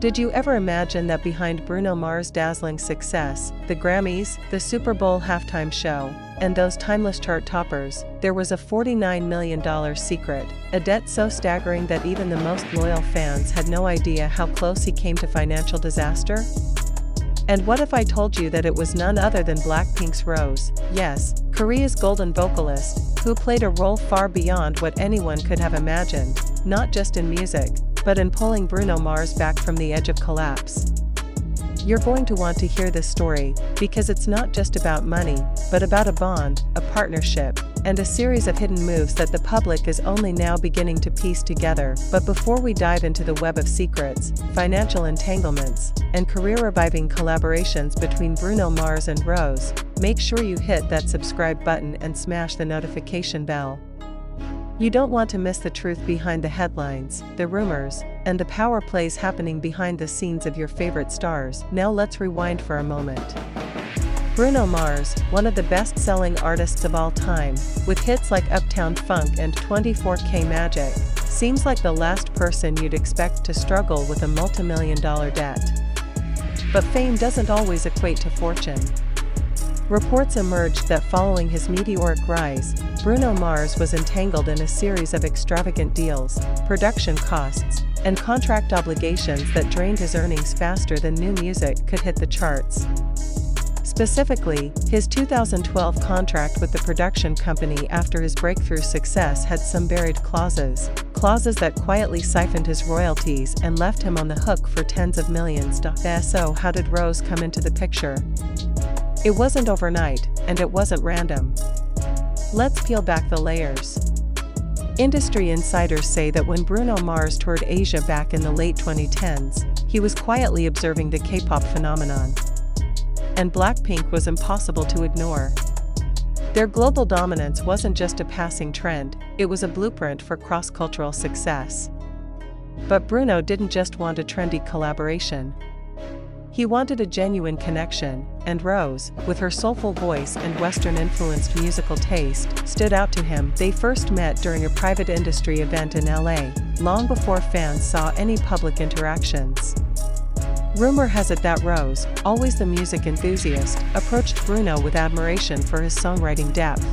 Did you ever imagine that behind Bruno Mars' dazzling success, the Grammys, the Super Bowl halftime show, and those timeless chart toppers, there was a $49 million secret, a debt so staggering that even the most loyal fans had no idea how close he came to financial disaster? And what if I told you that it was none other than BLACKPINK's Rose, yes, Korea's golden vocalist, who played a role far beyond what anyone could have imagined, not just in music, but in pulling Bruno Mars back from the edge of collapse. You're going to want to hear this story, because it's not just about money, but about a bond, a partnership, and a series of hidden moves that the public is only now beginning to piece together. But before we dive into the web of secrets, financial entanglements, and career-reviving collaborations between Bruno Mars and Rose, make sure you hit that subscribe button and smash the notification bell. You don't want to miss the truth behind the headlines, the rumors, and the power plays happening behind the scenes of your favorite stars. Now let's rewind for a moment. Bruno Mars, one of the best-selling artists of all time, with hits like Uptown Funk and 24K Magic, seems like the last person you'd expect to struggle with a multi-million-dollar debt. But fame doesn't always equate to fortune. Reports emerged that following his meteoric rise, Bruno Mars was entangled in a series of extravagant deals, production costs, and contract obligations that drained his earnings faster than new music could hit the charts. Specifically, his 2012 contract with the production company after his breakthrough success had some buried clauses that quietly siphoned his royalties and left him on the hook for tens of millions. So how did Rose come into the picture? It wasn't overnight, and it wasn't random. Let's peel back the layers. Industry insiders say that when Bruno Mars toured Asia back in the late 2010s, he was quietly observing the K-pop phenomenon. And BLACKPINK was impossible to ignore. Their global dominance wasn't just a passing trend, it was a blueprint for cross-cultural success. But Bruno didn't just want a trendy collaboration. He wanted a genuine connection, and Rose, with her soulful voice and Western-influenced musical taste, stood out to him. They first met during a private industry event in LA, long before fans saw any public interactions. Rumor has it that Rose, always the music enthusiast, approached Bruno with admiration for his songwriting depth.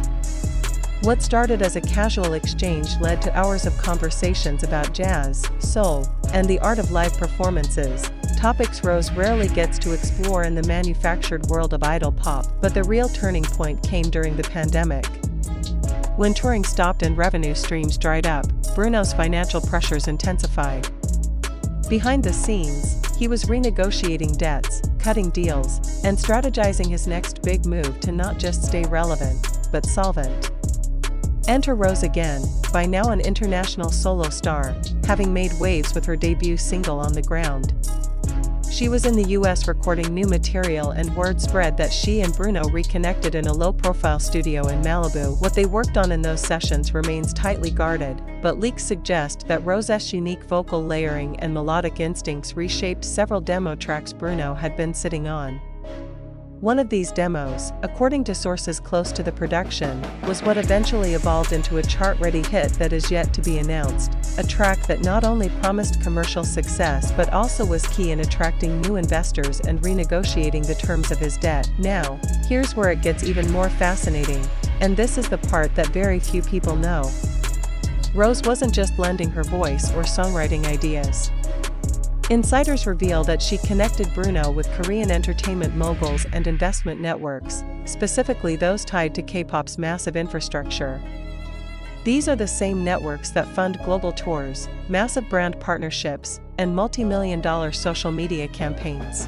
What started as a casual exchange led to hours of conversations about jazz, soul, and the art of live performances, topics Rose rarely gets to explore in the manufactured world of idol pop. But the real turning point came during the pandemic. When touring stopped and revenue streams dried up, Bruno's financial pressures intensified. Behind the scenes, he was renegotiating debts, cutting deals, and strategizing his next big move to not just stay relevant, but solvent. Enter Rose again, by now an international solo star, having made waves with her debut single On the Ground. She was in the US recording new material, and word spread that she and Bruno reconnected in a low-profile studio in Malibu. What they worked on in those sessions remains tightly guarded, but leaks suggest that Rose's unique vocal layering and melodic instincts reshaped several demo tracks Bruno had been sitting on. One of these demos, according to sources close to the production, was what eventually evolved into a chart-ready hit that is yet to be announced, a track that not only promised commercial success but also was key in attracting new investors and renegotiating the terms of his debt. Now, here's where it gets even more fascinating, and this is the part that very few people know. Rose wasn't just lending her voice or songwriting ideas. Insiders reveal that she connected Bruno with Korean entertainment moguls and investment networks, specifically those tied to K-pop's massive infrastructure. These are the same networks that fund global tours, massive brand partnerships, and multi-million-dollar social media campaigns.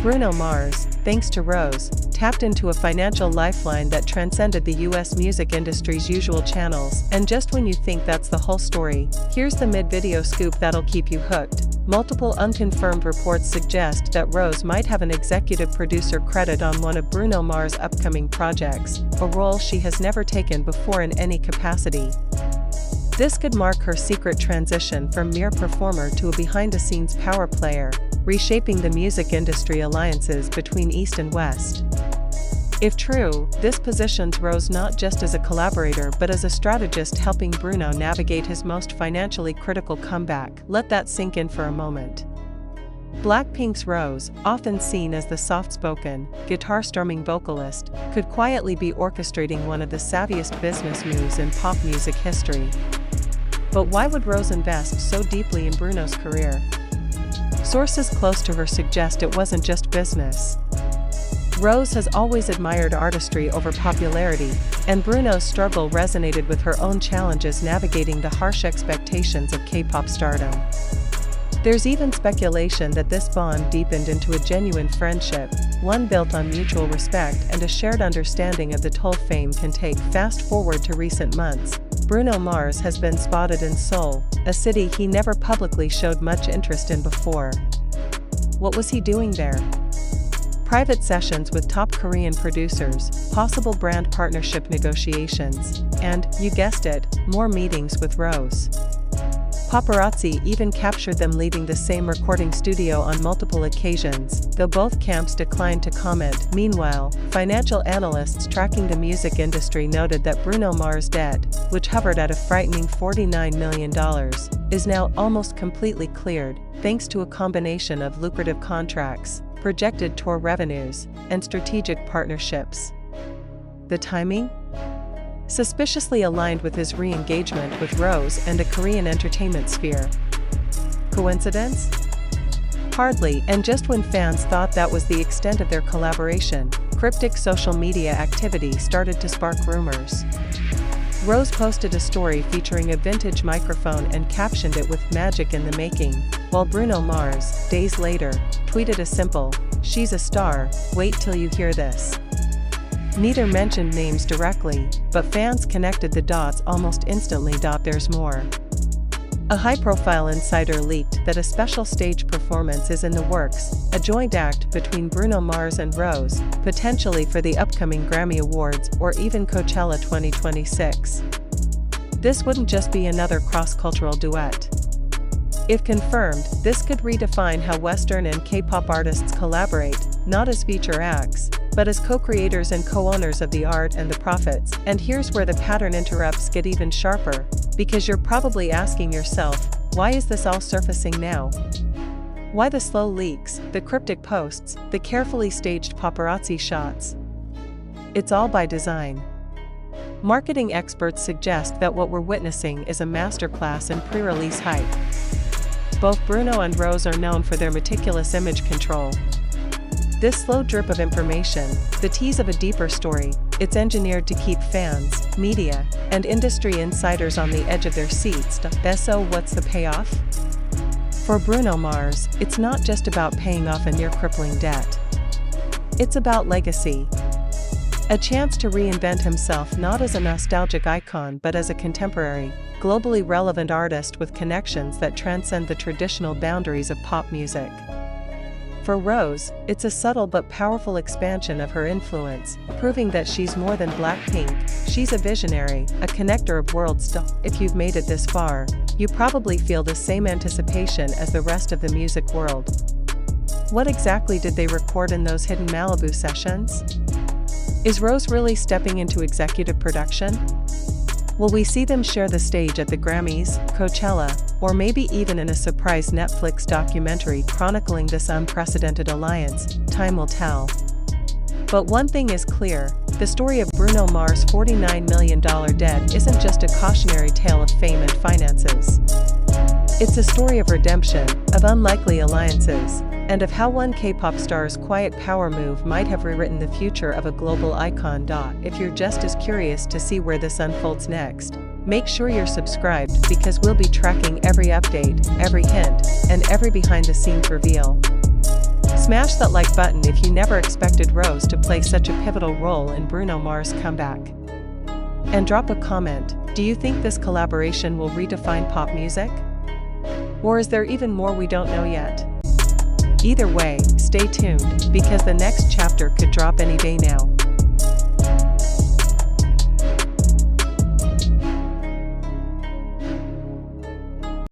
Bruno Mars, thanks to Rose, tapped into a financial lifeline that transcended the US music industry's usual channels. And just when you think that's the whole story, here's the mid-video scoop that'll keep you hooked. Multiple unconfirmed reports suggest that Rose might have an executive producer credit on one of Bruno Mars' upcoming projects, a role she has never taken before in any capacity. This could mark her secret transition from mere performer to a behind-the-scenes power player, reshaping the music industry alliances between East and West. If true, this positions Rose not just as a collaborator but as a strategist helping Bruno navigate his most financially critical comeback. Let that sink in for a moment. BLACKPINK's Rose, often seen as the soft-spoken, guitar-strumming vocalist, could quietly be orchestrating one of the savviest business moves in pop music history. But why would Rose invest so deeply in Bruno's career? Sources close to her suggest it wasn't just business. Rose has always admired artistry over popularity, and Bruno's struggle resonated with her own challenges navigating the harsh expectations of K-pop stardom. There's even speculation that this bond deepened into a genuine friendship, one built on mutual respect and a shared understanding of the toll fame can take. Fast forward to recent months, Bruno Mars has been spotted in Seoul, a city he never publicly showed much interest in before. What was he doing there? Private sessions with top Korean producers, possible brand partnership negotiations, and, you guessed it, more meetings with Rose. Paparazzi even captured them leaving the same recording studio on multiple occasions, though both camps declined to comment. Meanwhile, financial analysts tracking the music industry noted that Bruno Mars' debt, which hovered at a frightening $49 million, is now almost completely cleared, thanks to a combination of lucrative contracts, projected tour revenues, and strategic partnerships. The timing? Suspiciously aligned with his re-engagement with Rose and the Korean entertainment sphere. Coincidence? Hardly, and just when fans thought that was the extent of their collaboration, cryptic social media activity started to spark rumors. Rose posted a story featuring a vintage microphone and captioned it with "Magic in the making," while Bruno Mars, days later, tweeted a simple, "She's a star, wait till you hear this." Neither mentioned names directly, but fans connected the dots almost instantly. There's more. A high-profile insider leaked that a special stage performance is in the works, a joint act between Bruno Mars and Rose, potentially for the upcoming Grammy Awards or even Coachella 2026. This wouldn't just be another cross-cultural duet. If confirmed, this could redefine how Western and K-pop artists collaborate, not as feature acts, but as co-creators and co-owners of the art and the profits. And here's where the pattern interrupts get even sharper, because you're probably asking yourself, why is this all surfacing now? Why the slow leaks, the cryptic posts, the carefully staged paparazzi shots? It's all by design. Marketing experts suggest that what we're witnessing is a masterclass in pre-release hype. Both Bruno and Rose are known for their meticulous image control. This slow drip of information, the tease of a deeper story, it's engineered to keep fans, media, and industry insiders on the edge of their seats. So what's the payoff? For Bruno Mars, it's not just about paying off a near-crippling debt. It's about legacy. A chance to reinvent himself not as a nostalgic icon but as a contemporary, globally relevant artist with connections that transcend the traditional boundaries of pop music. For Rose, it's a subtle but powerful expansion of her influence, proving that she's more than BLACKPINK. She's a visionary, a connector of worlds. If you've made it this far, you probably feel the same anticipation as the rest of the music world. What exactly did they record in those hidden Malibu sessions? Is Rose really stepping into executive production? Will we see them share the stage at the Grammys, Coachella, or maybe even in a surprise Netflix documentary chronicling this unprecedented alliance? Time will tell. But one thing is clear, the story of Bruno Mars' $49 million debt isn't just a cautionary tale of fame and finances. It's a story of redemption, of unlikely alliances, and of how one K-pop star's quiet power move might have rewritten the future of a global icon. If you're just as curious to see where this unfolds next, make sure you're subscribed because we'll be tracking every update, every hint, and every behind-the-scenes reveal. Smash that like button if you never expected Rose to play such a pivotal role in Bruno Mars' comeback. And drop a comment, do you think this collaboration will redefine pop music? Or is there even more we don't know yet? Either way, stay tuned, because the next chapter could drop any day now.